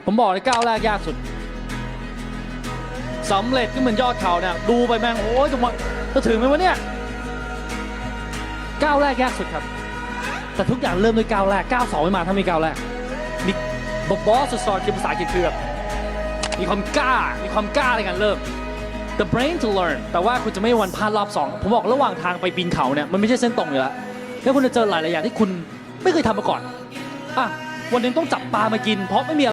ผมบอกเลยก้าวแรกยากสุดสำเร็จก็เหมือนยอดเขาเนี่ยดูไปแม่งโอ้ยจะถึงไหมวะเนี่ยก้าวแรกยากสุดครับแต่ทุกอย่างเริ่มด้วยก้าวแรกก้าวสองไม่มาถ้าไม่ก้าวแรกมีบอสสอนคือภาษาอังกฤษคือแบบมีความกล้าในการเริ่ม the brain to learn แต่ว่าคุณจะไม่วันพลาดรอบสองผมบอกระหว่างทางไปปีนเขาเนี่ยมันไม่ใช่เส้นตรงอยู่แล้วแล้วคุณจะเจอหลายๆอย่างที่คุณไม่เคยทำมาก่อนอ่ะวันหนึ่งต้องจับปลามากินเพราะไม่มี